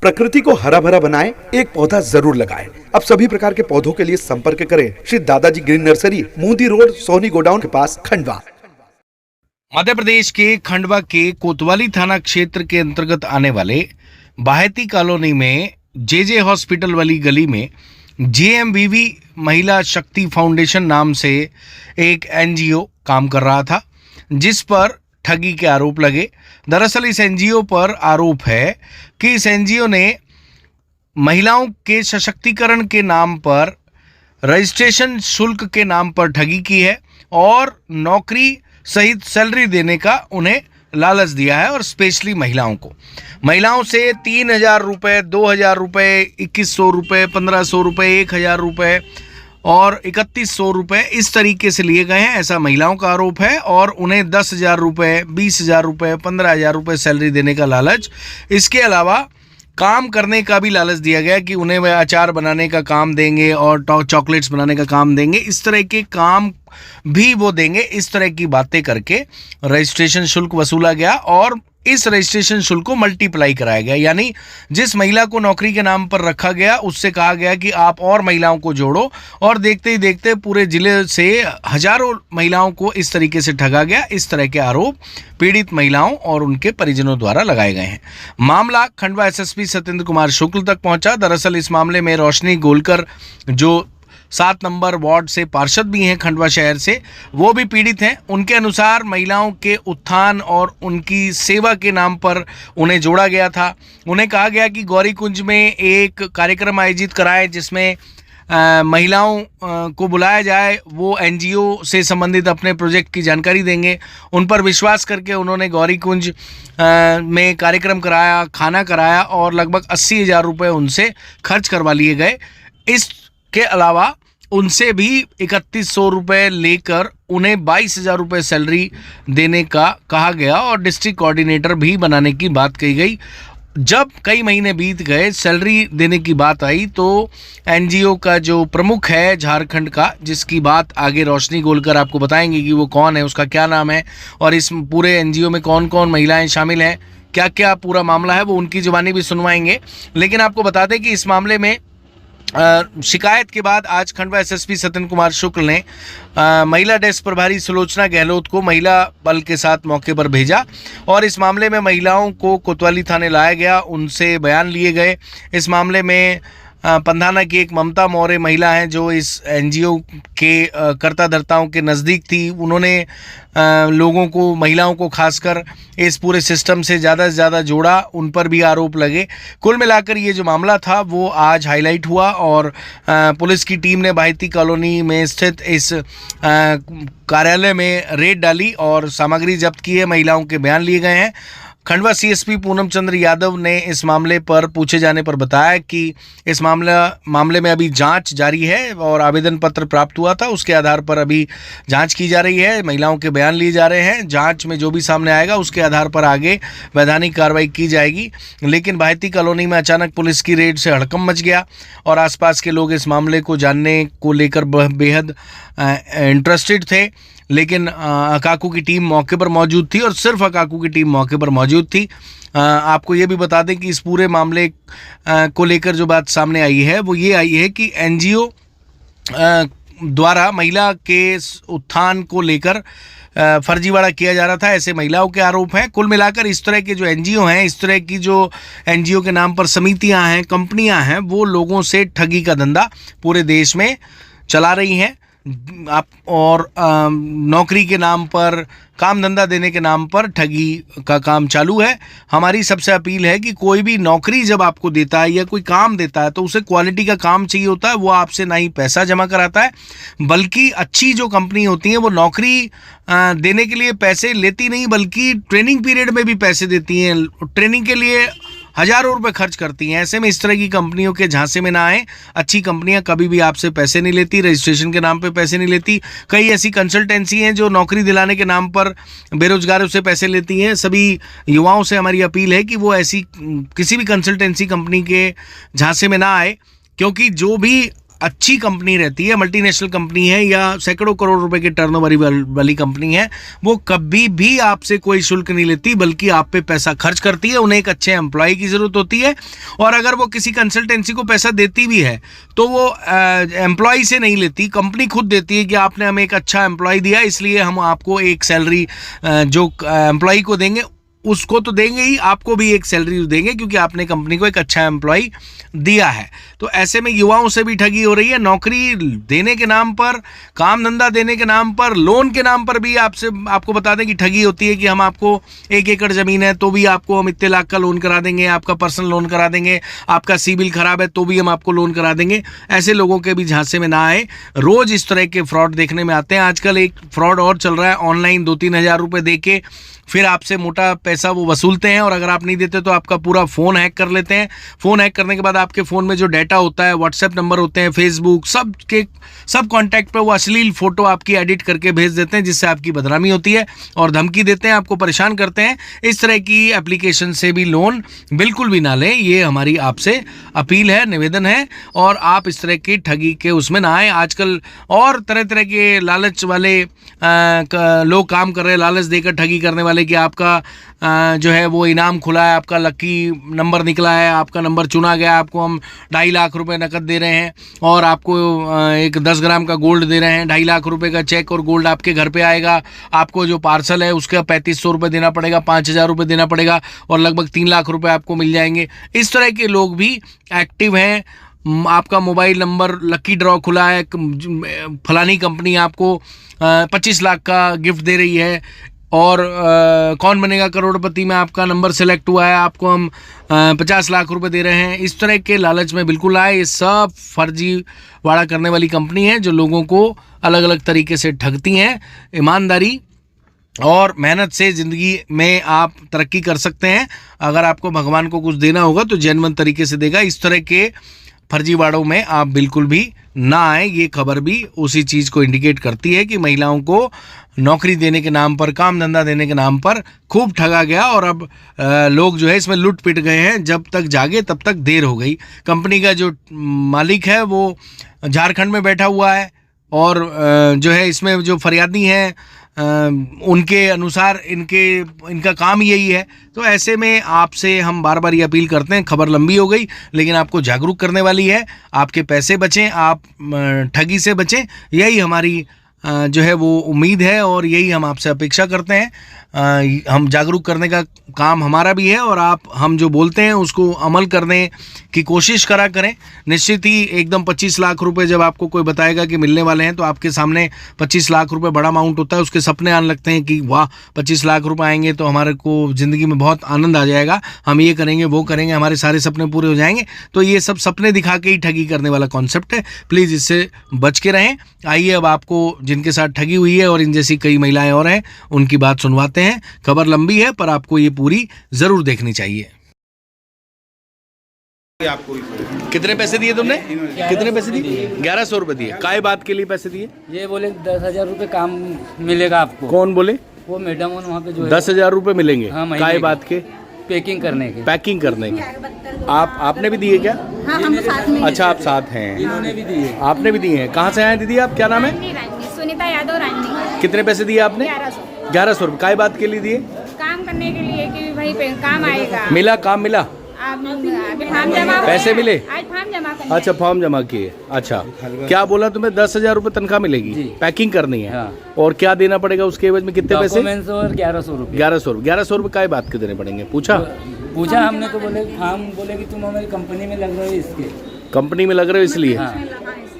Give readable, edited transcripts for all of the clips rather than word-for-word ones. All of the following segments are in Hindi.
प्रकृति को हरा भरा बनाएं, एक पौधा जरूर लगाएं। अब सभी प्रकार के पौधों के लिए संपर्क करें Shri Dadaji green nursery, Modi road, Soni godown के पास, खंडवा। मध्य प्रदेश के खंडवा के कोतवाली थाना क्षेत्र के अंतर्गत आने वाले बाहेती कॉलोनी में जे हॉस्पिटल वाली गली में JMVV महिला शक्ति फाउंडेशन नाम से एक NGO काम कर रहा था, जिस पर ठगी के आरोप लगे। दरअसल इस NGO पर आरोप है कि इस NGO ने महिलाओं के सशक्तिकरण के नाम पर रजिस्ट्रेशन शुल्क के नाम पर ठगी की है और नौकरी सहित सैलरी देने का उन्हें लालच दिया है। और स्पेशली महिलाओं से 3,000 रुपये, 2,000 रुपये, 2,100 रुपये, 1,500 रुपये, 1,000 रुपये और 3,100 रुपये इस तरीके से लिए गए हैं, ऐसा महिलाओं का आरोप है। और उन्हें 10,000 रुपये, 20,000 रुपये, 15,000 रुपये सैलरी देने का लालच, इसके अलावा काम करने का भी लालच दिया गया कि उन्हें वह अचार बनाने का काम देंगे और चॉकलेट्स बनाने का काम देंगे, इस तरह के काम भी वो देंगे। इस तरह की बातें करके रजिस्ट्रेशन शुल्क वसूला गया और इस रजिस्ट्रेशन शुल्क को मल्टीप्लाई कराया गया, यानी जिस महिला को नौकरी के नाम पर रखा गया उससे कहा गया कि आप और महिलाओं को जोड़ो, और देखते ही देखते पूरे जिले से हजारों महिलाओं को इस तरीके से ठगा गया। इस तरह के आरोप पीड़ित महिलाओं और उनके परिजनों द्वारा लगाए गए हैं। मामला खंडवा SSP सत्येंद्र कुमार शुक्ल तक पहुंचा। दरअसल इस मामले में रोशनी गोलकर, जो 7 नंबर वार्ड से पार्षद भी हैं खंडवा शहर से, वो भी पीड़ित हैं। उनके अनुसार महिलाओं के उत्थान और उनकी सेवा के नाम पर उन्हें जोड़ा गया था। उन्हें कहा गया कि गौरी कुंज में एक कार्यक्रम आयोजित कराए जिसमें महिलाओं को बुलाया जाए, वो NGO से संबंधित अपने प्रोजेक्ट की जानकारी देंगे। उन पर विश्वास करके उन्होंने गौरी कुंज में कार्यक्रम कराया, खाना कराया और लगभग 80,000 रुपये उनसे खर्च करवा लिए गए। इसके अलावा उनसे भी 3,100 रुपये लेकर उन्हें 22,000 रुपये सैलरी देने का कहा गया और डिस्ट्रिक्ट कोऑर्डिनेटर भी बनाने की बात कही गई। जब कई महीने बीत गए, सैलरी देने की बात आई तो NGO का जो प्रमुख है झारखंड का, जिसकी बात आगे रोशनी गोलकर आपको बताएंगे कि वो कौन है, उसका क्या नाम है और इस पूरे NGO में कौन कौन महिलाएं शामिल हैं, क्या क्या पूरा मामला है, वो उनकी जुबानी भी सुनवाएंगे। लेकिन आपको बता दें कि इस मामले में शिकायत के बाद आज खंडवा SSP सत्येंद्र कुमार शुक्ल ने महिला डेस्क प्रभारी सुलोचना गहलोत को महिला बल के साथ मौके पर भेजा और इस मामले में महिलाओं को कोतवाली थाने लाया गया, उनसे बयान लिए गए। इस मामले में पंधाना की एक ममता मौर्य महिला हैं जो इस NGO के कर्ता धर्ताओं के नज़दीक थी। उन्होंने लोगों को, महिलाओं को खासकर इस पूरे सिस्टम से ज़्यादा जोड़ा, उन पर भी आरोप लगे। कुल मिलाकर ये जो मामला था वो आज हाईलाइट हुआ और पुलिस की टीम ने बाहेती कॉलोनी में स्थित इस कार्यालय में रेड डाली और सामग्री जब्त की है, महिलाओं के बयान लिए गए हैं। खंडवा CSP पूनम चंद्र यादव ने इस मामले पर पूछे जाने पर बताया कि इस मामले में अभी जांच जारी है और आवेदन पत्र प्राप्त हुआ था, उसके आधार पर अभी जांच की जा रही है, महिलाओं के बयान लिए जा रहे हैं। जांच में जो भी सामने आएगा उसके आधार पर आगे वैधानिक कार्रवाई की जाएगी। लेकिन बाहेती कॉलोनी में अचानक पुलिस की रेड से हड़कंप मच गया और आसपास के लोग इस मामले को जानने को लेकर बेहद इंटरेस्टेड थे। लेकिन अकाकू की टीम मौके पर मौजूद थी और सिर्फ अकाकू की टीम मौके पर मौजूद थी। आपको ये भी बता दें कि इस पूरे मामले को लेकर जो बात सामने आई है वो ये आई है कि NGO द्वारा महिला के उत्थान को लेकर फर्जीवाड़ा किया जा रहा था, ऐसे महिलाओं के आरोप हैं। कुल मिलाकर इस तरह के जो NGO हैं, इस तरह की जो NGO के नाम पर समितियां हैं, कंपनियां हैं, वो लोगों से ठगी का धंधा पूरे देश में चला रही हैं। आप और नौकरी के नाम पर, काम धंधा देने के नाम पर ठगी का काम चालू है। हमारी सबसे अपील है कि कोई भी नौकरी जब आपको देता है या कोई काम देता है तो उसे क्वालिटी का काम चाहिए होता है। वो आपसे ना ही पैसा जमा कराता है, बल्कि अच्छी जो कंपनी होती है वो नौकरी देने के लिए पैसे लेती नहीं, बल्कि ट्रेनिंग पीरियड में भी पैसे देती हैं। ट्रेनिंग के लिए हजारों रुपए खर्च करती हैं। ऐसे में इस तरह की कंपनियों के झांसे में ना आए। अच्छी कंपनियां कभी भी आपसे पैसे नहीं लेती, रजिस्ट्रेशन के नाम पे पैसे नहीं लेती। कई ऐसी कंसल्टेंसी हैं जो नौकरी दिलाने के नाम पर बेरोजगारों से पैसे लेती हैं। सभी युवाओं से हमारी अपील है कि वो ऐसी किसी भी कंसल्टेंसी कंपनी के झांसे में ना आए, क्योंकि जो भी अच्छी कंपनी रहती है, मल्टीनेशनल कंपनी है या सैकड़ों करोड़ रुपए के टर्नओवर वाली कंपनी है, वो कभी भी आपसे कोई शुल्क नहीं लेती, बल्कि आप पे पैसा खर्च करती है। उन्हें एक अच्छे एम्प्लॉय की ज़रूरत होती है, और अगर वो किसी कंसल्टेंसी को पैसा देती भी है तो वो एम्प्लॉय से नहीं लेती, कंपनी खुद देती है कि आपने हमें एक अच्छा एम्प्लॉय दिया, इसलिए हम आपको एक सैलरी जो एम्प्लॉय को देंगे उसको तो देंगे ही, आपको भी एक सैलरी देंगे, क्योंकि आपने कंपनी को एक अच्छा एम्प्लॉय दिया है। तो ऐसे में युवाओं से भी ठगी हो रही है। नौकरी देने के नाम पर, काम धंधा देने के नाम पर, लोन के नाम पर भी आपको बता दें कि ठगी होती है कि हम आपको 1 एकड़ ज़मीन है तो भी आपको हम इतने लाख का लोन करा देंगे, आपका पर्सनल लोन करा देंगे, आपका सिबिल खराब है तो भी हम आपको लोन करा देंगे। ऐसे लोगों के भी झांसे में ना आए। रोज़ इस तरह के फ्रॉड देखने में आते हैं। आजकल एक फ्रॉड और चल रहा है, ऑनलाइन 2-3 हज़ार रुपये दे के फिर आपसे मोटा पैसा वो वसूलते हैं, और अगर आप नहीं देते तो आपका पूरा फ़ोन हैक कर लेते हैं। फ़ोन हैक करने के बाद आपके फ़ोन में जो डाटा होता है, व्हाट्सएप नंबर होते हैं, फेसबुक, सब कॉन्टैक्ट पे वो अश्लील फ़ोटो आपकी एडिट करके भेज देते हैं, जिससे आपकी बदनामी होती है और धमकी देते हैं, आपको परेशान करते हैं। इस तरह की एप्लीकेशन से भी लोन बिल्कुल भी ना लें, ये हमारी आपसे अपील है, निवेदन है। और आप इस तरह की ठगी के उसमें ना आए। आजकल और तरह तरह के लालच वाले लोग काम कर रहे हैं, लालच देकर ठगी करने वाले कि आपका जो है वो इनाम खुला है, आपका लकी नंबर निकला है, आपका नंबर चुना गया, आपको हम 2.5 लाख रुपए नकद दे रहे हैं, और आपको एक 10 ग्राम का गोल्ड दे रहे हैं। 2.5 लाख रुपए का चेक और गोल्ड आपके घर पे आएगा। आपको जो पार्सल है उसका 3500 रुपये देना पड़ेगा, 5000 रुपये देना पड़ेगा, और लगभग 3 लाख रुपये आपको मिल जाएंगे। इस तरह के लोग भी एक्टिव हैं। आपका मोबाइल नंबर लकी ड्रॉ खुला है, फलानी कंपनी आपको 25 लाख का गिफ्ट दे रही है, और कौन बनेगा करोड़पति में आपका नंबर सेलेक्ट हुआ है, आपको हम 50 लाख रुपए दे रहे हैं। इस तरह के लालच में बिल्कुल आए। ये सब फर्जीवाड़ा करने वाली कंपनी है जो लोगों को अलग अलग तरीके से ठगती हैं। ईमानदारी और मेहनत से ज़िंदगी में आप तरक्की कर सकते हैं। अगर आपको भगवान को कुछ देना होगा तो जेन्युइन तरीके से देगा। इस तरह के फर्जीवाड़ों में आप बिल्कुल भी ना आए। ये खबर भी उसी चीज़ को इंडिकेट करती है कि महिलाओं को नौकरी देने के नाम पर, काम धंधा देने के नाम पर खूब ठगा गया, और अब लोग जो है इसमें लुट पिट गए हैं। जब तक जागे तब तक देर हो गई। कंपनी का जो मालिक है वो झारखंड में बैठा हुआ है, और जो है इसमें जो फरियादी हैं उनके अनुसार इनका काम यही है। तो ऐसे में आपसे हम बार बार ये अपील करते हैं। खबर लंबी हो गई लेकिन आपको जागरूक करने वाली है। आपके पैसे बचें, आप ठगी से बचें, यही हमारी जो है वो उम्मीद है, और यही हम आपसे अपेक्षा करते हैं। हम जागरूक करने का काम हमारा भी है, और हम जो बोलते हैं उसको अमल करने की कोशिश करें। निश्चित ही एकदम 25 लाख रुपए जब आपको कोई बताएगा कि मिलने वाले हैं, तो आपके सामने 25 लाख रुपए बड़ा अमाउंट होता है। उसके सपने आने लगते हैं कि वाह 25 लाख रुपए आएंगे तो हमारे को ज़िंदगी में बहुत आनंद आ जाएगा, हम ये करेंगे वो करेंगे, हमारे सारे सपने पूरे हो जाएंगे। तो ये सब सपने दिखा के ही ठगी करने वाला कॉन्सेप्ट है। प्लीज़ इससे बच के रहें। आइए अब आपको जिनके साथ ठगी हुई है और इन जैसी कई महिलाएं और हैं उनकी बात सुनवाते हैं। खबर लंबी है पर आपको ये पूरी जरूर देखनी चाहिए। आपको कितने पैसे दिए तुमने? कितने पैसे दिए? 1100 रुपए दिए। काय बात के लिए पैसे दिए? ये बोले 10,000 रुपए काम मिलेगा आपको। कौन बोले? वो मैडम वहाँ पे जो है 10,000 रुपए मिलेंगे। हाँ, काय बात के? पैकिंग करने के। पैकिंग करने के। आपने भी दिए क्या? हाँ, हम साथ में। अच्छा, आप साथ हैं। इन्होंने भी दिए। आपने भी दिए हैं। कहाँ से आए दीदी आप? क्या नाम है? सुनीता यादव रानी। कितने पैसे दिए आपने? 1100 रुपए। काय बात के लिए दिए? काम करने के लिए कि भाई काम आएगा। मिला? काम मिला? अभी फॉर्म जमा। पैसे मिले? आज फॉर्म जमा करने। अच्छा, फॉर्म जमा किए। अच्छा, क्या बोला तुम्हें? 10,000 रुपए तनख्वाह मिलेगी, जी। पैकिंग करनी है। हाँ। और क्या देना पड़ेगा उसके एवज में? कितने पैसे? डॉक्यूमेंट्स और 1100 रुपये। 1100 रुपए काय बात के देने पड़ेंगे? पूछा हमने तो बोले हम बोले कि तुम हमारी कंपनी में लग रहे हो, इसके कंपनी में लग रहे हो इसलिए। हाँ।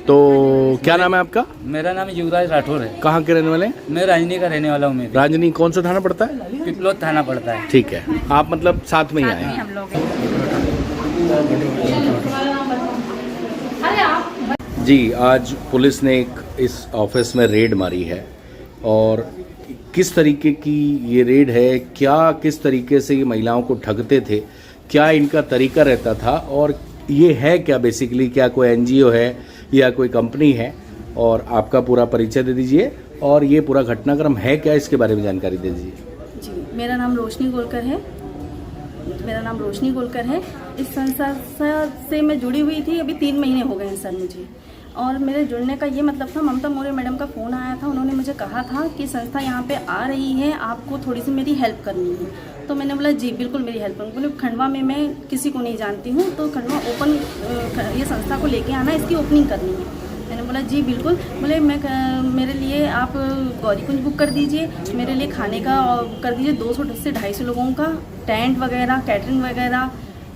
तो क्या नाम है आपका? मेरा नाम युवराज राठौर है। कहाँ के रहने वाले हैं? मैं राजनी का रहने वाला हूँ। मैं राजनी कौन सा थाना पड़ता है? पिपलोद थाना पड़ता है। ठीक है, आप मतलब साथ में ही आए हैं। हम लोग जी, आज पुलिस ने एक इस ऑफिस में रेड मारी है, और किस तरीके की ये रेड है, क्या किस तरीके से ये महिलाओं को ठगते थे, क्या इनका तरीका रहता था, और ये है क्या बेसिकली, क्या कोई एनजीओ है या कोई कंपनी है, और आपका पूरा परिचय दे दीजिए और ये पूरा घटनाक्रम है क्या, इसके बारे में जानकारी दे दीजिए। जी, मेरा नाम रोशनी गोलकर है। इस संस्था से मैं जुड़ी हुई थी, अभी 3 महीने हो गए हैं सर मुझे। और मेरे जुड़ने का ये मतलब था, ममता मौर्य मैडम का फ़ोन आया था, उन्होंने मुझे कहा था कि संस्था यहाँ पे आ रही है, आपको थोड़ी सी मेरी हेल्प करनी है। तो मैंने बोला जी बिल्कुल मेरी हेल्प करूँ। बोले खंडवा में मैं किसी को नहीं जानती हूँ, तो खंडवा ओपन ये संस्था को लेके आना, इसकी ओपनिंग करनी है। मैंने बोला जी बिल्कुल। बोले मेरे लिए आप गौरीकुंज बुक कर दीजिए, मेरे लिए खाने का कर दीजिए 200 से 250 लोगों का, टेंट वगैरह, कैटरिंग वगैरह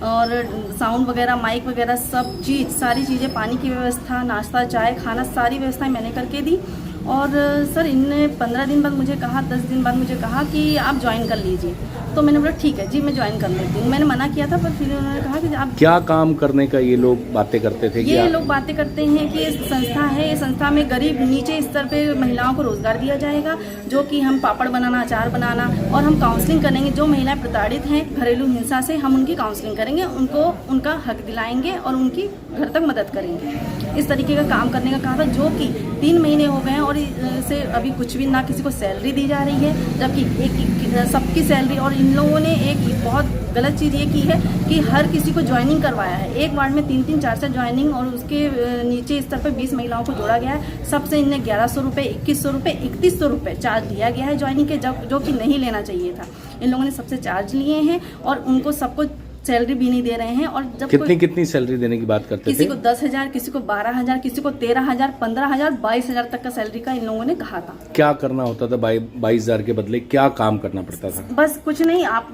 और साउंड वगैरह, माइक वगैरह, सब चीज़, सारी चीज़ें, पानी की व्यवस्था, नाश्ता, चाय, खाना, सारी व्यवस्थाएं मैंने करके दी। और सर इनने 15 दिन बाद मुझे कहा, 10 दिन बाद मुझे कहा कि आप ज्वाइन कर लीजिए। तो मैंने बोला ठीक है जी मैं ज्वाइन कर लेती हूँ। मैंने मना किया था, पर फिर उन्होंने कहा कि आप क्या काम करने का ये लोग बातें करते थे? ये लोग बातें करते हैं कि ये संस्था है, ये संस्था में गरीब नीचे स्तर पे महिलाओं को रोजगार दिया जाएगा, जो कि हम पापड़ बनाना, अचार बनाना, और हम काउंसलिंग करेंगे। जो महिलाएं प्रताड़ित हैं घरेलू हिंसा से, हम उनकी काउंसलिंग करेंगे, उनको उनका हक दिलाएंगे और उनकी घर तक मदद करेंगे। इस तरीके का काम करने का कहा था, जो कि 3 महीने हो गए हैं और इसे अभी कुछ भी ना किसी को सैलरी दी जा रही है, जबकि सबकी सैलरी। और इन लोगों ने एक बहुत गलत चीज़ ये की है कि हर किसी को ज्वाइनिंग करवाया है। एक वार्ड में 3-3, 4-4 ज्वाइनिंग, और उसके नीचे स्तर पर 20 महिलाओं को जोड़ा गया है। सबसे इन्हें 1100 रुपये, 2100 रुपये, 3100 रुपये चार्ज लिया गया है ज्वाइनिंग के, जो कि नहीं लेना चाहिए था। इन लोगों ने सबसे चार्ज लिए हैं और उनको सबको सैलरी भी नहीं दे रहे हैं। और जब कितनी सैलरी देने की बात करते थे? किसी को 10,000, किसी को 12,000, किसी को 13,000, 15,000, 22,000 तक का सैलरी का इन लोगों ने कहा था। क्या करना होता था 22,000 के बदले? क्या काम करना पड़ता था? बस कुछ नहीं, आप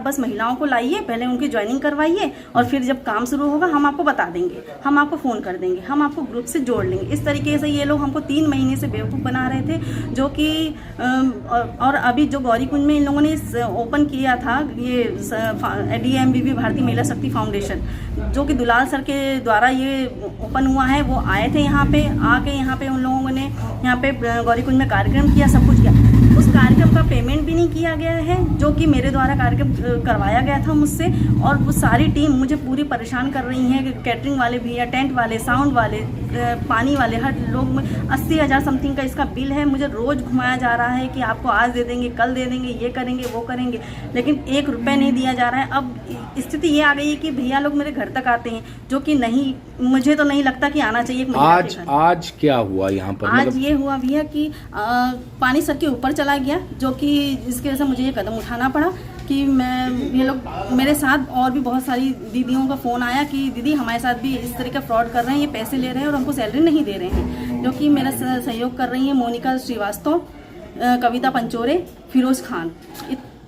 बस महिलाओं को लाइए, पहले उनकी ज्वाइनिंग करवाइए, और फिर जब काम शुरू होगा हम आपको बता देंगे, हम आपको फ़ोन कर देंगे, हम आपको ग्रुप से जोड़ लेंगे। इस तरीके से ये लोग हमको 3 महीने से बेवकूफ़ बना रहे थे। जो कि और अभी जो गौरीकुंज में इन लोगों ने ओपन किया था, ये DMVV भारतीय महिला शक्ति फाउंडेशन, जो कि दुलाल सर के द्वारा ये ओपन हुआ है, वो आए थे यहाँ पे। आके यहाँ पे उन लोगों ने यहाँ पे गौरीकुंज में कार्यक्रम किया, सब कुछ किया। उस कार्यक्रम का पेमेंट भी नहीं किया गया है, जो कि मेरे द्वारा कार्यक्रम करवाया गया था मुझसे। और वो सारी टीम मुझे पूरी परेशान कर रही है कि कैटरिंग वाले भी, या टेंट वाले, साउंड वाले, पानी वाले, हर लोग 80,000 समथिंग का इसका बिल है। मुझे रोज़ घुमाया जा रहा है कि आपको आज दे देंगे, कल दे देंगे, ये करेंगे, वो करेंगे, लेकिन 1 रुपये नहीं दिया जा रहा है। अब स्थिति ये आ गई है कि भैया लोग मेरे घर तक आते हैं, जो कि नहीं, मुझे तो नहीं लगता कि आना चाहिए। आज क्या हुआ यहाँ पर? आज ये हुआ भैया कि पानी सर के ऊपर चला गया, जो कि जिसकी वजह से मुझे ये कदम उठाना पड़ा कि ये लोग मेरे साथ, और भी बहुत सारी दीदियों का फ़ोन आया कि दीदी हमारे साथ भी इस तरह का फ्रॉड कर रहे हैं, ये पैसे ले रहे हैं और हमको सैलरी नहीं दे रहे हैं। जो कि मेरा सहयोग कर रही हैं मोनिका श्रीवास्तव, कविता पंचोरे, फिरोज खान,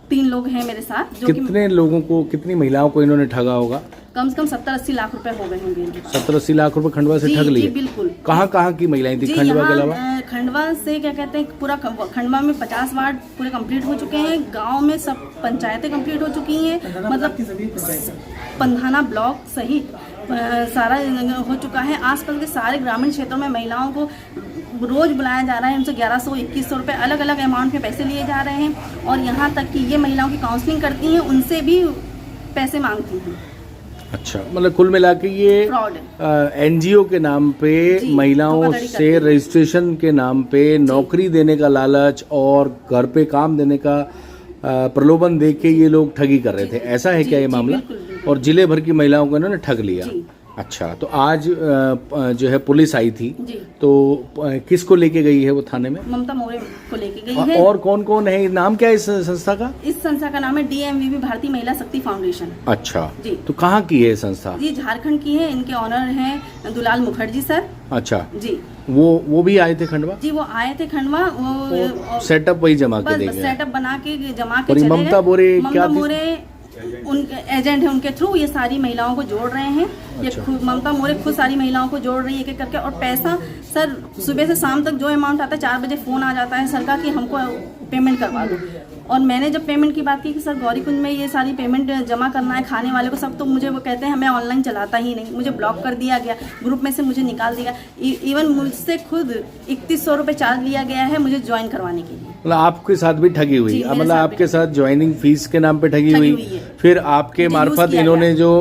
3 लोग हैं मेरे साथ। जो कितने लोगों को, कितनी महिलाओं को इन्होंने ठगा होगा? कम से कम 70-80 लाख रुपए हो गए होंगे। 70-80 लाख रुपए खंडवा से ठग लिए? बिल्कुल। कहाँ की महिलाएं थी खंडवा के अलावा? खंडवा से क्या कहते हैं, पूरा खंडवा में 50 वार्ड पूरे कंप्लीट हो चुके हैं, गांव में सब पंचायतें कंप्लीट हो चुकी हैं, मतलब पंधाना ब्लॉक सहित सारा हो चुका है। आसपास के सारे ग्रामीण क्षेत्रों में महिलाओं को रोज बुलाया जा रहा है, उनसे 1100-2100 रुपये अलग अलग अमाउंट में पैसे लिए जा रहे हैं। और यहाँ तक कि ये महिलाओं की काउंसलिंग करती हैं, उनसे भी पैसे मांगती हैं। अच्छा, मतलब कुल मिला के ये NGO के नाम पे महिलाओं से रजिस्ट्रेशन के नाम पे नौकरी देने का लालच और घर पे काम देने का प्रलोभन दे के ये लोग ठगी कर रहे थे। ऐसा है क्या ये मामला? और जिले भर की महिलाओं को इन्होंने ठग लिया। अच्छा, तो आज जो है पुलिस आई थी, तो किसको लेके गई है वो थाने में? ममता मौर्य को लेके गई है। और कौन कौन है? नाम क्या है इस संस्था का? इस संस्था का नाम है DMVV भारतीय महिला शक्ति फाउंडेशन। अच्छा जी, तो कहाँ की है संस्था? जी झारखंड की है। इनके ऑनर हैं दुलाल मुखर्जी सर। अच्छा जी, वो भी आए थे खंडवा? जी वो आए थे खंडवा, वो सेटअप वही जमा के देंगे, सेटअप बना के जमा के चले गए। ममता मौर्य उनके एजेंट है, उनके थ्रू ये सारी महिलाओं को जोड़ रहे हैं। अच्छा। ये ममता मौर्य खुद सारी महिलाओं को जोड़ रही है एक एक करके। और पैसा सर सुबह से शाम तक जो अमाउंट आता है, 4 बजे फ़ोन आ जाता है सर का कि हमको पेमेंट करवा दो। और मैंने जब पेमेंट की बात की कि सर गौरीकुंज में ये सारी पेमेंट जमा करना है खाने वाले को सब, तो मुझे वो कहते हैं मैं ऑनलाइन चलाता ही नहीं, मुझे ब्लॉक कर दिया गया, ग्रुप में से मुझे निकाल दिया। इवन मुझसे खुद 3100 रुपये चार्ज लिया गया है मुझे ज्वाइन करवाने के लिए। मतलब आपके साथ भी ठगी हुई? मतलब आपके साथ ज्वाइनिंग फीस के नाम पे ठगी हुई, फिर आपके मार्फत इन्होंने जो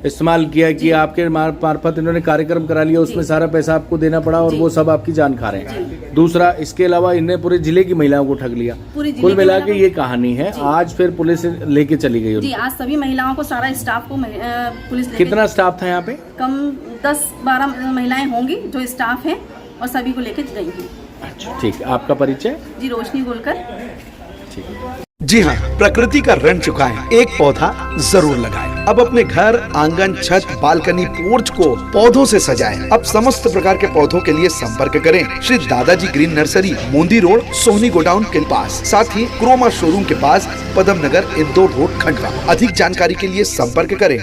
इस्तेमाल किया कि आपके मार्फत इन्होंने कार्यक्रम करा लिया, उसमें सारा पैसा आपको देना पड़ा और वो सब आपकी जान खा रहे हैं। दूसरा, इसके अलावा इनने पूरे जिले की महिलाओं को ठग लिया। कुल मिला के ये कहानी है। आज फिर पुलिस लेके चली गई जी, आज सभी महिलाओं को, सारा स्टाफ को पुलिस लेके, कितना स्टाफ था यहाँ पे? कम 10-12 महिलाएं होंगी जो स्टाफ हैं और सभी को लेके गई हैं। अच्छा, ठीक। आपका परिचय? जी, रोशनी गोलकर। ठीक। जी हाँ, प्रकृति का ऋण चुकाएं, एक पौधा जरूर लगाएं। अब अपने घर, आंगन, छत, बालकनी, पोर्च को पौधों से सजाएं। अब समस्त प्रकार के पौधों के लिए संपर्क करें Shri Dadaji green nursery, Modi road, सोहनी गोडाउन के पास, साथ ही क्रोमा शोरूम के पास, पदम नगर, इंदौर रोड, खंडवा। अधिक जानकारी के लिए संपर्क करें